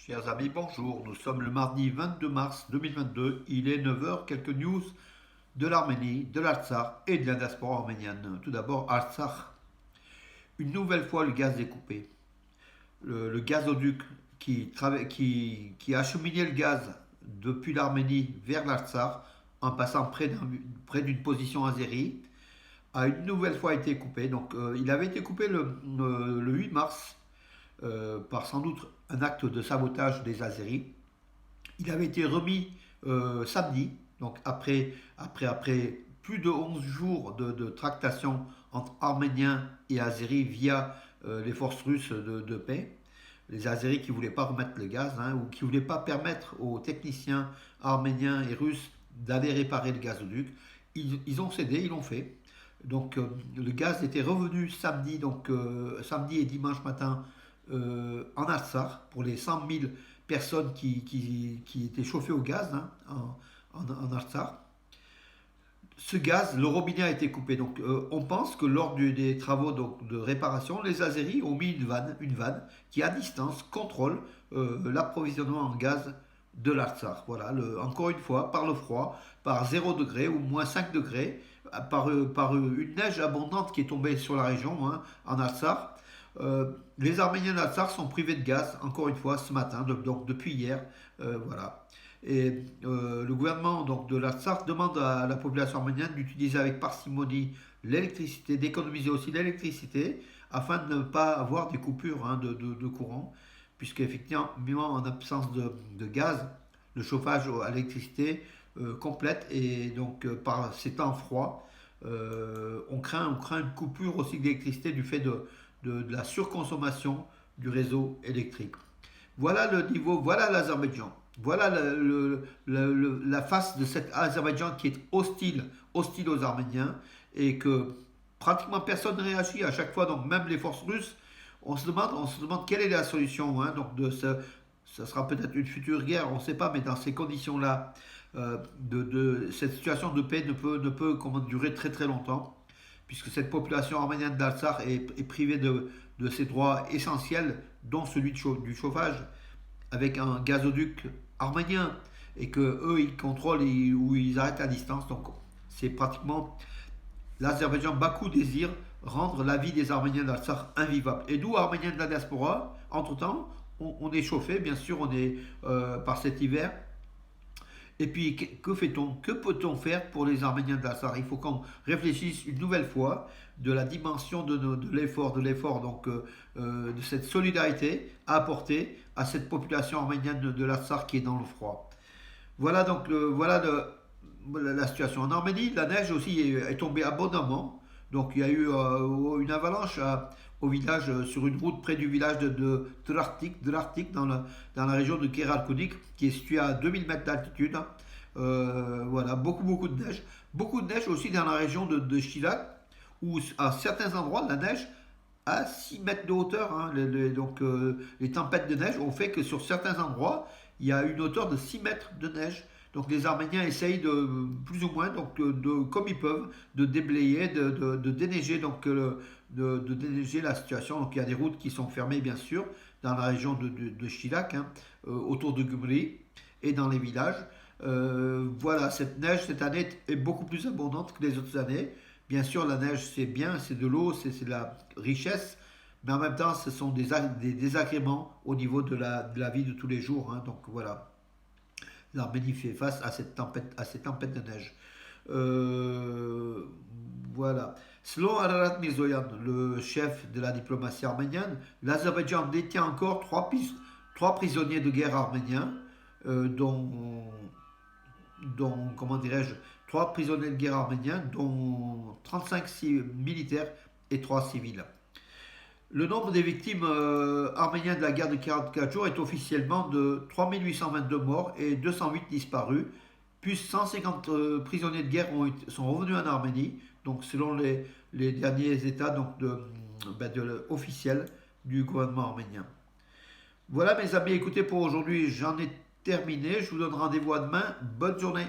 Chers amis, bonjour. Nous sommes le mardi 22 mars 2022. Il est 9 heures. Quelques news de l'Arménie, de l'Artsakh et de la diaspora arménienne. Tout d'abord, Artsakh. Une nouvelle fois, le gaz est coupé. Le gazoduc qui acheminait le gaz depuis l'Arménie vers l'Artsakh en passant près d'une position azérie a une nouvelle fois été coupé. Donc, il avait été coupé le 8 mars par sans doute un acte de sabotage des Azéris. Il avait été remis samedi, donc après plus de 11 jours de tractation entre Arméniens et Azéris via les forces russes de paix. Les Azéris qui ne voulaient pas remettre le gaz, ou qui ne voulaient pas permettre aux techniciens arméniens et russes d'aller réparer le gazoduc. Ils ont cédé, ils l'ont fait. Donc le gaz était revenu samedi, samedi et dimanche matin en Artsakh pour les 100 000 personnes qui étaient chauffées au gaz en Artsakh. Ce gaz, le robinet a été coupé. Donc, on pense que lors des travaux de réparation, les Azéris ont mis une vanne qui, à distance, contrôle l'approvisionnement en gaz de l'Artsakh. Voilà, encore une fois, par le froid, par 0 degré ou moins 5 degrés, par une neige abondante qui est tombée sur la région, en Artsakh. Les Arméniens d'Artsakh sont privés de gaz, encore une fois, ce matin, donc depuis hier. Voilà. Et le gouvernement de l'Artsakh demande à la population arménienne d'utiliser avec parcimonie l'électricité, d'économiser aussi l'électricité, afin de ne pas avoir des coupures de courant, puisque effectivement, en absence de gaz, le chauffage à l'électricité complète, et donc par ces temps froids, on craint une coupure aussi d'électricité du fait de la surconsommation du réseau électrique. Voilà le niveau, voilà l'Azerbaïdjan. Voilà la face de cet Azerbaïdjan qui est hostile aux Arméniens, et que pratiquement personne ne réagit à chaque fois, donc même les forces russes. On se demande quelle est la solution. Ça sera peut-être une future guerre, on ne sait pas, mais dans ces conditions-là, cette situation de paix ne peut durer très très longtemps, puisque cette population arménienne d'Artsakh est privée de ses droits essentiels, dont celui du chauffage, avec un gazoduc arménien, et que eux ils contrôlent ou ils arrêtent à distance. Donc c'est pratiquement l'Azerbaïdjan. Bakou désire rendre la vie des Arméniens d'Artsakh invivable. Et nous, Arméniens de la diaspora, entre-temps, on est chauffés, bien sûr, on est par cet hiver. Et puis, que fait-on? Que peut-on faire pour les Arméniens d'Artsakh? Il faut qu'on réfléchisse une nouvelle fois de la dimension de l'effort, de cette solidarité à apporter à cette population arménienne de l'Artsakh qui est dans le froid. Voilà donc la situation. En Arménie, la neige aussi est tombée abondamment. Donc il y a eu une avalanche au village, sur une route près du village de Drartik, dans la région de Keralkunik, qui est située à 2000 mètres d'altitude. Voilà, beaucoup de neige. Beaucoup de neige aussi dans la région de Chilak, où à certains endroits, la neige à 6 mètres de hauteur. Les tempêtes de neige ont fait que sur certains endroits, il y a une hauteur de 6 mètres de neige. Donc les Arméniens essayent plus ou moins, comme ils peuvent, de déblayer, de déneiger, de déneiger la situation. Donc il y a des routes qui sont fermées, bien sûr, dans la région de Chilak, autour de Gumri, et dans les villages. Voilà, cette neige cette année est beaucoup plus abondante que les autres années. Bien sûr, la neige, c'est bien, c'est de l'eau, c'est de la richesse, mais en même temps, ce sont des désagréments au niveau de la vie de tous les jours. Donc voilà, l'Arménie fait face à ces tempêtes de neige. Euh, voilà. Selon Ararat Mirzoyan, le chef de la diplomatie arménienne, l'Azerbaïdjan détient encore trois prisonniers de guerre arméniens, dont, comment dirais-je, trois prisonniers de guerre arméniens, dont 35 militaires et 3 civils. Le nombre des victimes arméniennes de la guerre de 44 jours est officiellement de 3822 morts et 208 disparus, plus 150 prisonniers de guerre sont revenus en Arménie, donc selon les derniers états officiels du gouvernement arménien. Voilà mes amis, écoutez, pour aujourd'hui j'en ai terminé, je vous donne rendez-vous à demain, bonne journée.